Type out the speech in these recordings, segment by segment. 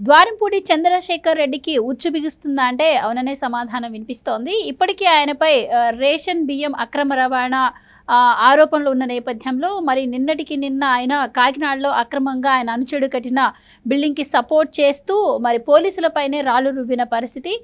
ద్వారంపూడి చంద్రశేఖర్ రెడ్డికి ఉచ్చు బిగుస్తుందా అంటే అవుననే సమాధానం వినిపిస్తోంది. ఇప్పటికీ ఆయనపై రేషన్ బియ్యం అక్రమ రవాణా ఆరోపణలు ఉన్న నేపథ్యంలో మరి నిన్నటికి నిన్న ఆయన కాకినాడలో అక్రమంగా ఆయన అనుచరుడు కట్టిన బిల్డింగ్కి సపోర్ట్ చేస్తూ మరి పోలీసులపైనే రాళ్లు రువ్విన పరిస్థితి.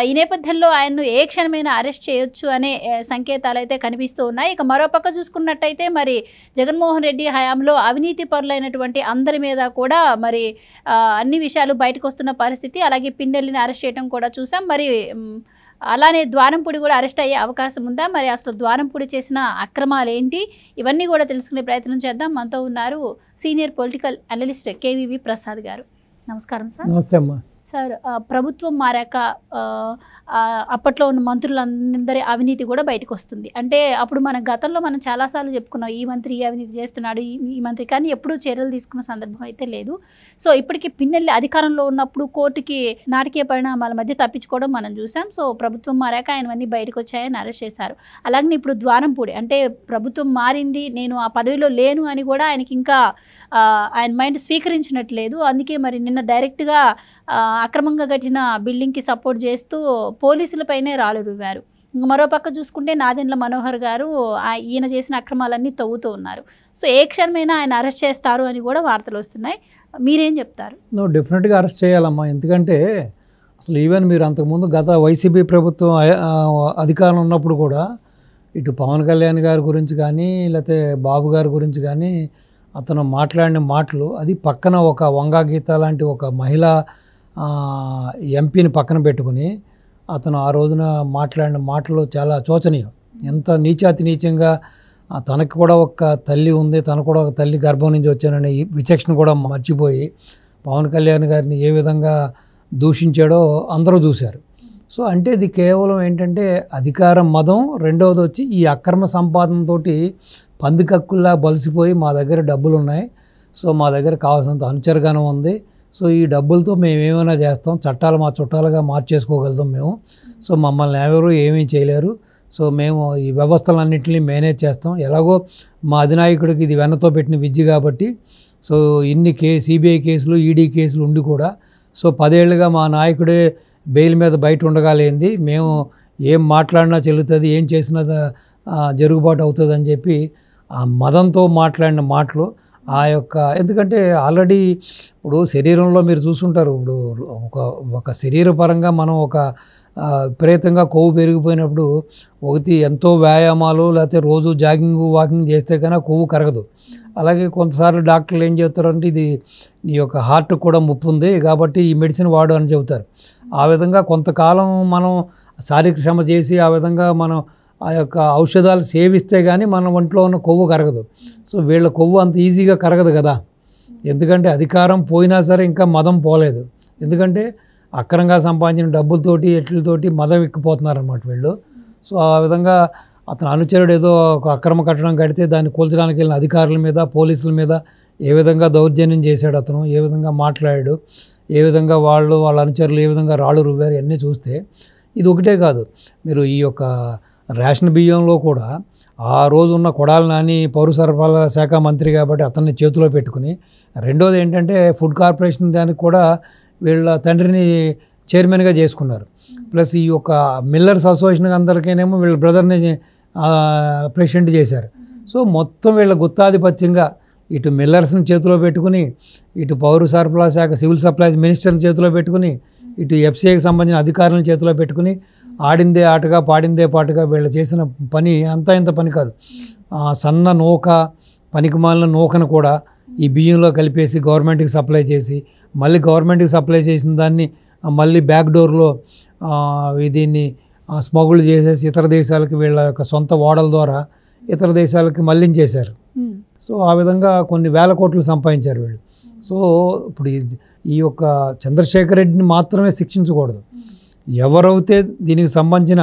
ఈ నేపథ్యంలో ఆయన్ను ఏ క్షణమైనా అరెస్ట్ చేయొచ్చు అనే సంకేతాలు అయితే కనిపిస్తూ ఉన్నాయి. ఇక మరోపక్క చూసుకున్నట్టయితే మరి జగన్మోహన్ రెడ్డి హయాంలో అవినీతి పరులైనటువంటి అందరి మీద కూడా మరి అన్ని విషయాలు బయటకు వస్తున్న పరిస్థితి. అలాగే పిన్నెల్లిని అరెస్ట్ చేయడం కూడా చూసాం. మరి అలానే ద్వారంపూడి కూడా అరెస్ట్ అయ్యే అవకాశం ఉందా? మరి అసలు ద్వారంపూడి చేసిన అక్రమాలు ఏంటి? ఇవన్నీ కూడా తెలుసుకునే ప్రయత్నం చేద్దాం. మనతో ఉన్నారు senior political analyst KVV Prasad గారు. నమస్కారం సార్. నమస్తే అమ్మా. సార్, ప్రభుత్వం మారాక అప్పట్లో ఉన్న మంత్రులందరి అవినీతి కూడా బయటకు వస్తుంది. అంటే అప్పుడు మన గతంలో మనం చాలాసార్లు చెప్పుకున్నాం, ఈ మంత్రి ఈ అవినీతి చేస్తున్నాడు, ఈ మంత్రి, కానీ ఎప్పుడూ చర్యలు తీసుకున్న సందర్భం అయితే లేదు. సో ఇప్పటికీ పిన్నెల్లి అధికారంలో ఉన్నప్పుడు కోర్టుకి నాటకీయ పరిణామాల మధ్య తప్పించుకోవడం మనం చూసాం. సో ప్రభుత్వం మారాక ఆయనవన్నీ బయటకు వచ్చాయని అరెస్ట్ చేశారు. అలాగే ఇప్పుడు ద్వారంపూడి అంటే ప్రభుత్వం మారింది, నేను ఆ పదవిలో లేను అని కూడా ఆయనకి ఇంకా ఆయన మైండ్ స్వీకరించినట్లేదు. అందుకే మరి నిన్న డైరెక్ట్గా అక్రమంగా కట్టిన బిల్డింగ్కి సపోర్ట్ చేస్తూ పోలీసులపైనే రాళ్ళు రువ్వారు. ఇంకా మరోపక్క చూసుకుంటే నాదెండ్ల మనోహర్ గారు ఈయన చేసిన అక్రమాలన్నీ తవ్వుతూ ఉన్నారు. సో ఏ క్షణమైనా ఆయన అరెస్ట్ చేస్తారు అని కూడా వార్తలు వస్తున్నాయి. మీరేం చెప్తారు? డెఫినెట్గా అరెస్ట్ చేయాలమ్మా. ఎందుకంటే అసలు ఈవెన్ మీరు అంతకుముందు గత వైసీపీ ప్రభుత్వం అధికారంలో ఉన్నప్పుడు కూడా ఇటు పవన్ కళ్యాణ్ గారి గురించి కానీ లేకపోతే బాబు గారి గురించి కానీ అతను మాట్లాడిన మాటలు, అది పక్కన ఒక వంగా గీత లాంటి ఒక మహిళా ఎంపీని పక్కన పెట్టుకుని అతను ఆ రోజున మాట్లాడిన మాటలు చాలా శోచనీయం. ఎంత నీచాతి నీచంగా తనకి కూడా ఒక తల్లి ఉంది, తను కూడా ఒక తల్లి గర్భం నుంచి వచ్చాననే విచక్షణ కూడా మర్చిపోయి పవన్ కళ్యాణ్ గారిని ఏ విధంగా దూషించాడో అందరూ చూశారు. సో అంటే ఇది కేవలం ఏంటంటే అధికారం మదం, రెండవది వచ్చి ఈ అక్రమ సంపాదనతో పందికక్కుల్లా బలిసిపోయి మా దగ్గర డబ్బులు ఉన్నాయి, సో మా దగ్గర కావాల్సినంత అనుచరగానం ఉంది, సో ఈ డబ్బులతో మేము ఏమైనా చేస్తాం, చట్టాలు మా చుట్టాలుగా మార్చేసుకోగలుగుతాం మేము, సో మమ్మల్ని ఎవరు ఏమీ చేయలేరు, సో మేము ఈ వ్యవస్థలన్నింటినీ మేనేజ్ చేస్తాం, ఎలాగో మా అధినాయకుడికి ఇది వెన్నతో పెట్టిన విద్య కాబట్టి, సో ఇన్ని సిబిఐ కేసులు ఈడీ కేసులు ఉండి కూడా సో 10 ఏళ్ళుగా మా నాయకుడే బెయిల్ మీద బయట ఉండగాలేంది, మేము ఏం మాట్లాడినా చెల్లుతుంది, ఏం చేసినా జరుగుబాటు అవుతుంది అని చెప్పి ఆ మదంతో మాట్లాడిన మాటలు ఆ యొక్క, ఎందుకంటే ఆల్రెడీ ఇప్పుడు శరీరంలో మీరు చూసుంటారు, ఇప్పుడు ఒక శరీరపరంగా మనం ఒక విపరీతంగా కొవ్వు పెరిగిపోయినప్పుడు ఒకటి ఎంతో వ్యాయామాలు లేకపోతే రోజు జాగింగ్ వాకింగ్ చేస్తే కన్నా కొవ్వు కరగదు. అలాగే కొంతసార్లు డాక్టర్లు ఏం చెప్తారంటే ఇది నీ యొక్క హార్ట్ కూడా ముప్పు ఉంది కాబట్టి ఈ మెడిసిన్ వాడు అని చెబుతారు. ఆ విధంగా కొంతకాలం మనం శారీరక శ్రమ చేసి ఆ విధంగా మనం ఆ యొక్క ఔషధాలు సేవిస్తే కానీ మన ఒంట్లో ఉన్న కొవ్వు కరగదు. సో వీళ్ళ కొవ్వు అంత ఈజీగా కరగదు కదా, ఎందుకంటే అధికారం పోయినా సరే ఇంకా మదం పోలేదు. ఎందుకంటే అక్రమంగా సంపాదించిన డబ్బులతోటి ఎట్లతోటి మదం ఎక్కిపోతున్నారన్నమాట వీళ్ళు. సో ఆ విధంగా అతను అనుచరుడు ఏదో ఒక అక్రమ కట్టడం కడితే దాన్ని కూల్చడానికి వెళ్ళిన అధికారుల మీద పోలీసుల మీద ఏ విధంగా దౌర్జన్యం చేశాడు అతను, ఏ విధంగా మాట్లాడాడు, ఏ విధంగా వాళ్ళ అనుచరులు ఏ విధంగా రాళ్ళు రువ్వారు, అన్నీ చూస్తే ఇది ఒకటే కాదు. మీరు ఈ యొక్క రేషన్ బియ్యంలో కూడా ఆ రోజు ఉన్న కొడాలి నాని పౌర సరఫరాల శాఖ మంత్రి కాబట్టి అతన్ని చేతిలో పెట్టుకుని, రెండోది ఏంటంటే ఫుడ్ కార్పొరేషన్ దానికి కూడా వీళ్ళ తండ్రిని చైర్మన్గా చేసుకున్నారు. ప్లస్ ఈ యొక్క మిల్లర్స్ అసోసియేషన్ అందరికీనేమో వీళ్ళ బ్రదర్ని ప్రెసిడెంట్ చేశారు. సో మొత్తం వీళ్ళ గుత్తాధిపత్యంగా ఇటు మిల్లర్స్ని చేతిలో పెట్టుకుని, ఇటు పౌర సరఫరాల శాఖ సివిల్ సప్లైస్ మినిస్టర్ని చేతిలో పెట్టుకుని, ఇటు ఎఫ్సీఐకి సంబంధించిన అధికారులను చేతిలో పెట్టుకుని ఆడిందే ఆటగా పాడిందే పాటుగా వీళ్ళు చేసిన పని అంతా ఇంత పని కాదు. సన్న నూక పనికిమాలిన నూకను కూడా ఈ బియ్యంలో కలిపేసి గవర్నమెంట్కి సప్లై చేసి, మళ్ళీ గవర్నమెంట్కి సప్లై చేసిన దాన్ని మళ్ళీ బ్యాక్ డోర్లో దీన్ని స్మగుల్ చేసేసి ఇతర దేశాలకి వీళ్ళ యొక్క సొంత ఓడల ద్వారా ఇతర దేశాలకి మళ్ళించేశారు. సో ఆ విధంగా కొన్ని వేల కోట్లు సంపాదించారు వీళ్ళు. సో ఇప్పుడు ఈ యొక్క చంద్రశేఖర్ రెడ్డిని మాత్రమే శిక్షించకూడదు, ఎవరైతే దీనికి సంబంధించిన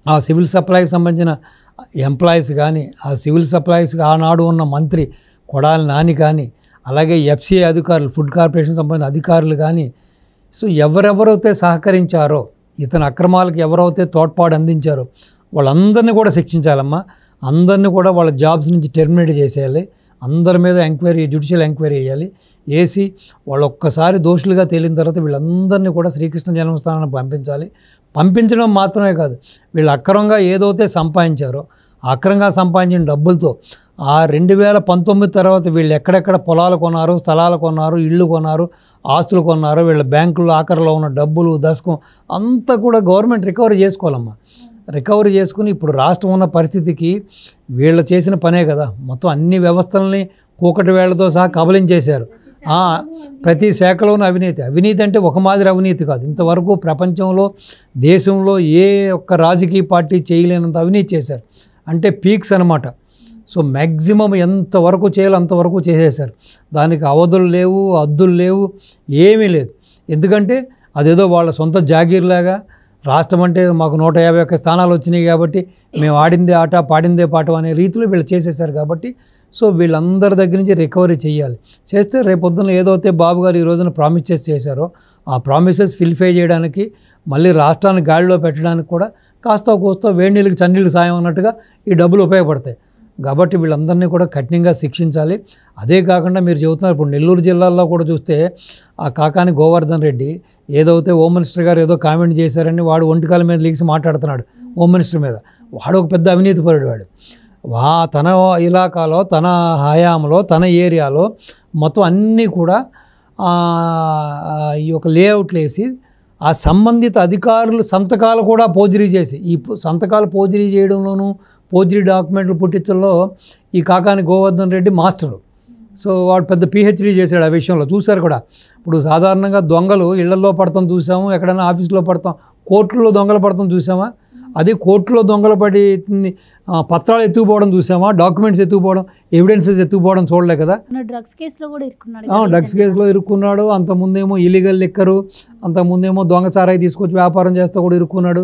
ఆ సివిల్ సప్లైకి సంబంధించిన ఎంప్లాయీస్ కానీ, ఆ సివిల్ సప్లైస్కి ఆనాడు ఉన్న మంత్రి కొడాలి నాని కానీ, అలాగే ఎఫ్సీఐ అధికారులు ఫుడ్ కార్పొరేషన్ సంబంధించిన అధికారులు కానీ, సో ఎవరెవరైతే సహకరించారో ఇతని అక్రమాలకు ఎవరైతే తోడ్పాటు అందించారో వాళ్ళందరినీ కూడా శిక్షించాలమ్మా. అందరినీ కూడా వాళ్ళ జాబ్స్ నుంచి టెర్మినేట్ చేసేయాలి. అందరి మీద ఎంక్వైరీ, జ్యుడిషియల్ ఎంక్వైరీ చేయాలి. వేసి వాళ్ళు ఒక్కసారి దోషులుగా తేలిన తర్వాత వీళ్ళందరినీ కూడా శ్రీకృష్ణ జన్మస్థానానికి పంపించాలి. పంపించడం మాత్రమే కాదు, వీళ్ళు అక్రమంగా ఏదైతే సంపాదించారో అక్రమంగా సంపాదించిన డబ్బులతో ఆ 2019 తర్వాత వీళ్ళు ఎక్కడెక్కడ పొలాలు కొన్నారు, స్థలాలు కొన్నారు, ఇళ్ళు కొన్నారు, ఆస్తులు కొన్నారు, వీళ్ళ బ్యాంకుల్లో ఆఖరిలో ఉన్న డబ్బులు, దశకం అంతా కూడా గవర్నమెంట్ రికవరీ చేసుకోవాలమ్మా. రికవరీ చేసుకుని ఇప్పుడు రాష్ట్రం ఉన్న పరిస్థితికి వీళ్ళు చేసిన పనే కదా. మొత్తం అన్ని వ్యవస్థలని కూకటి వేళ్లతో సహా కబలించేశారు. ప్రతి శాఖలోనూ అవినీతి. అవినీతి అంటే ఒక మాదిరి అవినీతి కాదు. ఇంతవరకు ప్రపంచంలో, దేశంలో ఏ ఒక్క రాజకీయ పార్టీ చేయలేనంత అవినీతి చేశారు. అంటే పీక్స్ అనమాట. సో మ్యాక్సిమం ఎంతవరకు చేయాలో అంతవరకు చేసేశారు. దానికి అవధులు లేవు, హద్దులు లేవు, ఏమీ లేదు. ఎందుకంటే అదేదో వాళ్ళ సొంత జాగీర్లాగా రాష్ట్రం అంటే మాకు 151 స్థానాలు వచ్చినాయి కాబట్టి మేము ఆడిందే ఆట పాడిందే పాట అనే రీతిలో వీళ్ళు చేసేసారు. కాబట్టి సో వీళ్ళందరి దగ్గర నుంచి రికవరీ చేయాలి. చేస్తే రేపొద్దున ఏదైతే బాబు గారు ఈ రోజున ప్రామిసెస్ చేశారో ఆ ప్రామిసెస్ ఫిల్ఫై చేయడానికి, మళ్ళీ రాష్ట్రాన్ని గాడిలో పెట్టడానికి కూడా కాస్త కోస్తో వేడి నీళ్ళకి చన్నీళ్ళకి సాయం అన్నట్టుగా ఈ డబ్బులు ఉపయోగపడతాయి. కాబట్టి వీళ్ళందరినీ కూడా కఠినంగా శిక్షించాలి. అదే కాకుండా మీరు చెబుతున్నారు ఇప్పుడు నెల్లూరు జిల్లాలో కూడా చూస్తే ఆ కాకాని గోవర్ధన్ రెడ్డి ఏదైతే హోమ్ మినిస్టర్ గారు ఏదో కామెంట్ చేశారని వాడు ఒంటికాల మీద లీక్స్ మాట్లాడుతున్నాడు హోమ్ మినిస్టర్ మీద. వాడు ఒక పెద్ద అవినీతి పరుడు. వాడు తన ఇలాకాలో, తన హయాంలో, తన ఏరియాలో మొత్తం అన్నీ కూడా ఈ యొక్క లేఅవుట్లు వేసి ఆ సంబంధిత అధికారులు సంతకాలు కూడా పోర్జరీ చేసి, ఈ సంతకాలు పోర్జరీ చేయడంలోనూ పోర్జరీ డాక్యుమెంట్లు పుట్టించడంలో ఈ కాకాని గోవర్ధన్ రెడ్డి మాస్టరు. సో వాడు పెద్ద పిహెచ్డీ చేశాడు ఆ విషయంలో. చూశారు కూడా. ఇప్పుడు సాధారణంగా దొంగలు ఇళ్లలో పడతాం చూసాము, ఎక్కడైనా ఆఫీసులో పడతాం, కోర్టుల్లో దొంగలు పడతాం చూసామా? అది కోర్టులో దొంగలు పడి పత్రాలు ఎత్తుకుపోవడం చూసామా? డాక్యుమెంట్స్ ఎత్తుకుపోవడం, ఎవిడెన్సెస్ ఎత్తుకుపోవడం చూడలే కదా. డ్రగ్స్ కేసులో కూడా ఇరుక్కున్నాడు. డ్రగ్స్ కేసులో ఇరుక్కున్నాడు. అంతకుముందేమో ఇల్లీగల్ లిక్కరు, అంతకుముందేమో దొంగచారాయి తీసుకొచ్చి వ్యాపారం చేస్తూ కూడా ఇరుక్కున్నాడు.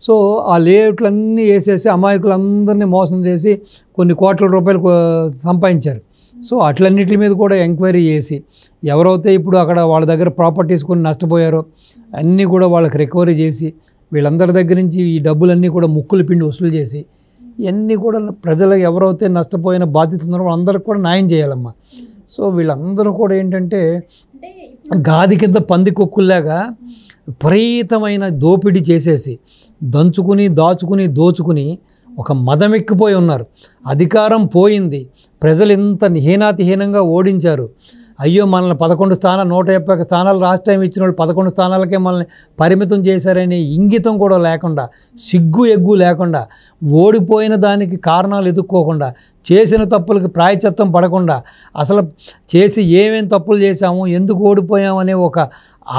సో ఆ లేఅవుట్లన్నీ వేసేసి అమాయకులందరినీ మోసం చేసి కొన్ని కోట్ల రూపాయలు సంపాదించారు. సో అట్లన్నిటి మీద కూడా ఎంక్వైరీ చేసి ఎవరైతే ఇప్పుడు అక్కడ వాళ్ళ దగ్గర ప్రాపర్టీస్ కొన్ని నష్టపోయారో అన్నీ కూడా వాళ్ళకి రికవరీ చేసి వీళ్ళందరి దగ్గర నుంచి ఈ డబ్బులన్నీ కూడా ముక్కులు పిండి వసూలు చేసి ఇవన్నీ కూడా ప్రజలకు ఎవరైతే నష్టపోయిన బాధ్యత ఉన్నారో వాళ్ళందరికీ కూడా న్యాయం చేయాలమ్మా. సో వీళ్ళందరూ కూడా ఏంటంటే గాది కింద పంది కొక్కుల్లాగా విపరీతమైన దోపిడీ చేసేసి దంచుకుని దాచుకుని దోచుకుని ఒక మదమెక్కిపోయి ఉన్నారు. అధికారం పోయింది, ప్రజలు ఇంత హీనాతిహీనంగా ఓడించారు. అయ్యో మనల్ని 151 స్థానాలు రాష్ట్రం ఇచ్చిన వాళ్ళు 11 స్థానాలకే మనల్ని పరిమితం చేశారనే ఇంగితం కూడా లేకుండా, సిగ్గు ఎగ్గు లేకుండా, ఓడిపోయిన దానికి కారణాలు ఎదుక్కోకుండా, చేసిన తప్పులకి ప్రాయశ్చిత్తం పడకుండా, అసలు చేసి ఏమేం తప్పులు చేశాము, ఎందుకు ఓడిపోయామనే ఒక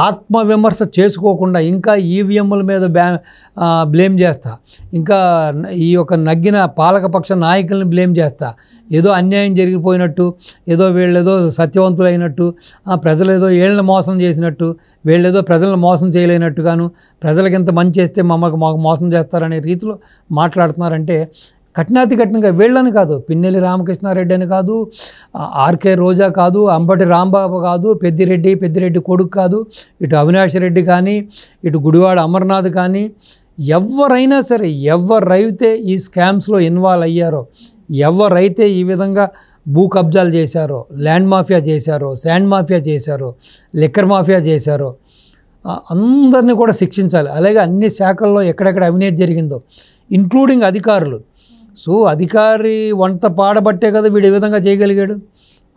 ఆత్మవిమర్శ చేసుకోకుండా ఇంకా ఈవీఎంల మీద బ్లేమ్ చేస్తా, ఇంకా ఈ యొక్క నగ్గిన పాలకపక్ష నాయకుల్ని బ్లేమ్ చేస్తా, ఏదో అన్యాయం జరిగిపోయినట్టు, ఏదో వీళ్ళేదో సత్యవంతులైనట్టు, ప్రజలు ఏదో వీళ్ళని మోసం చేసినట్టు, వీళ్ళేదో ప్రజలను మోసం చేయలేనట్టుగాను, ప్రజలకి ఇంత మంచి చేస్తే మాకు మోసం చేస్తారనే రీతిలో మాట్లాడుతున్నారంటే కఠినాతి కఠినంగా వీళ్ళని కాదు, పిన్నెల్లి రామకృష్ణారెడ్డి అని కాదు, ఆర్కే రోజా కాదు, అంబటి రాంబాబు కాదు, పెద్దిరెడ్డి కొడుకు కాదు, ఇటు అవినాష్ రెడ్డి కానీ, ఇటు గుడివాడ అమర్నాథ్ కానీ, ఎవరైనా సరే ఎవరైతే ఈ స్కామ్స్లో ఇన్వాల్వ్ అయ్యారో, ఎవరైతే ఈ విధంగా భూ కబ్జాలు చేశారో, ల్యాండ్ మాఫియా చేశారో, శాండ్ మాఫియా చేశారో, లిక్కర్ మాఫియా చేశారో అందరినీ కూడా శిక్షించాలి. అలాగే అన్ని శాఖల్లో ఎక్కడెక్కడ అవినీతి జరిగిందో ఇంక్లూడింగ్ అధికారులు. సో అధికారి వంట పాడబట్టే కదా వీడు ఈ విధంగా చేయగలిగాడు.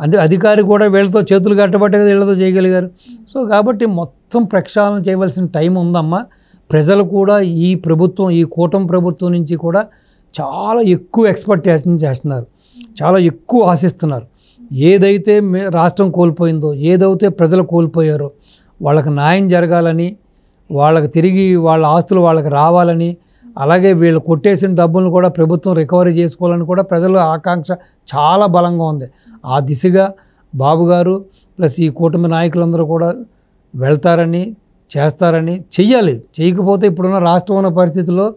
అంటే అధికారి కూడా వీళ్ళతో చేతులు కట్టబట్టే కదా వీళ్ళతో చేయగలిగారు. సో కాబట్టి మొత్తం ప్రక్షాళన చేయవలసిన టైం ఉందమ్మా. ప్రజలు కూడా ఈ ప్రభుత్వం, ఈ కూటమి ప్రభుత్వం నుంచి కూడా చాలా ఎక్కువ ఎక్స్పెక్టేషన్ చేస్తున్నారు, చాలా ఎక్కువ ఆశిస్తున్నారు. ఏదైతే రాష్ట్రం కోల్పోయిందో, ఏదైతే ప్రజలు కోల్పోయారో వాళ్ళకి న్యాయం జరగాలని, వాళ్ళకి తిరిగి వాళ్ళ ఆస్తులు వాళ్ళకి రావాలని, అలాగే వీళ్ళు కొట్టేసిన డబ్బులను కూడా ప్రభుత్వం రికవరీ చేసుకోవాలని కూడా ప్రజల ఆకాంక్ష చాలా బలంగా ఉంది. ఆ దిశగా బాబు గారు ప్లస్ ఈ కూటమి నాయకులందరూ కూడా వెళ్తారని, చేస్తారని, చెయ్యాలి. చేయకపోతే ఇప్పుడున్న రాష్ట్రం ఉన్న పరిస్థితుల్లో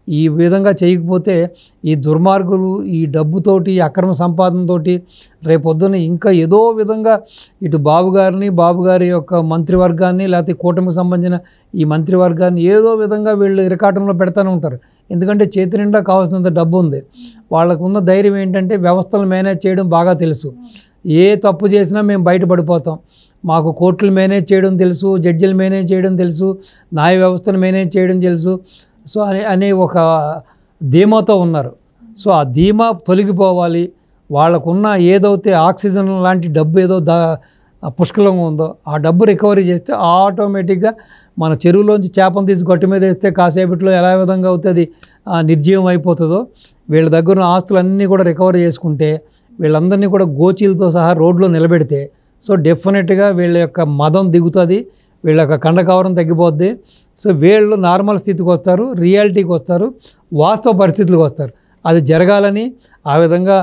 ఈ విధంగా చేయకపోతే ఈ దుర్మార్గులు ఈ డబ్బుతోటి, అక్రమ సంపాదనతోటి రేపొద్దున ఇంకా ఏదో విధంగా ఇటు బాబు గారి యొక్క మంత్రివర్గాన్ని, లేకపోతే కూటమికి సంబంధించిన ఈ మంత్రివర్గాన్ని ఏదో విధంగా వీళ్ళు ఇరకాటంలో పెడతానే ఉంటారు. ఎందుకంటే చేతి నిండా కావాల్సినంత డబ్బు ఉంది. వాళ్ళకున్న ధైర్యం ఏంటంటే వ్యవస్థలు మేనేజ్ చేయడం బాగా తెలుసు. ఏ తప్పు చేసినా మేము బయటపడిపోతాం, మాకు కోర్టులు మేనేజ్ చేయడం తెలుసు, జడ్జిలు మేనేజ్ చేయడం తెలుసు, న్యాయ వ్యవస్థను మేనేజ్ చేయడం తెలుసు. సో అనే ఒక ధీమాతో ఉన్నారు. సో ఆ ధీమా తొలగిపోవాలి. వాళ్ళకున్న ఏదైతే ఆక్సిజన్ లాంటి డబ్బు ఏదో పుష్కలంగా ఉందో ఆ డబ్బు రికవరీ చేస్తే ఆటోమేటిక్గా మన చెరువులోంచి చేపను తీసి గట్టు మీద వేస్తే కాసేపట్లో ఎలా విధంగా అవుతుంది నిర్జీవం అయిపోతుందో, వీళ్ళ దగ్గర ఉన్న ఆస్తులన్నీ కూడా రికవరీ చేసుకుంటే, వీళ్ళందరినీ కూడా గోచీలతో సహా రోడ్లో నిలబెడితే, సో డెఫినెట్గా వీళ్ళ యొక్క మదం దిగుతుంది, వీళ్ళ యొక్క కండకవరం తగ్గిపోద్ది. సో వీళ్ళు నార్మల్ స్థితికి వస్తారు, రియాలిటీకి వస్తారు, వాస్తవ పరిస్థితులకు వస్తారు. అది జరగాలని, ఆ విధంగా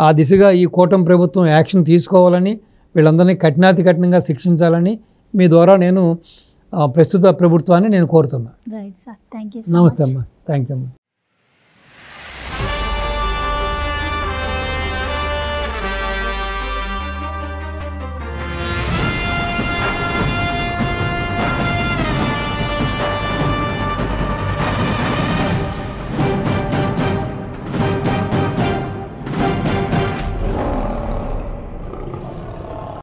ఆ దిశగా ఈ కూటమి ప్రభుత్వం యాక్షన్ తీసుకోవాలని, వీళ్ళందరినీ కఠినాతికఠినంగా శిక్షించాలని మీ ద్వారా నేను ప్రస్తుత ప్రభుత్వాన్ని నేను కోరుతున్నా. Right sir, thank you. నమస్తే అమ్మా, థ్యాంక్ యూ అమ్మా.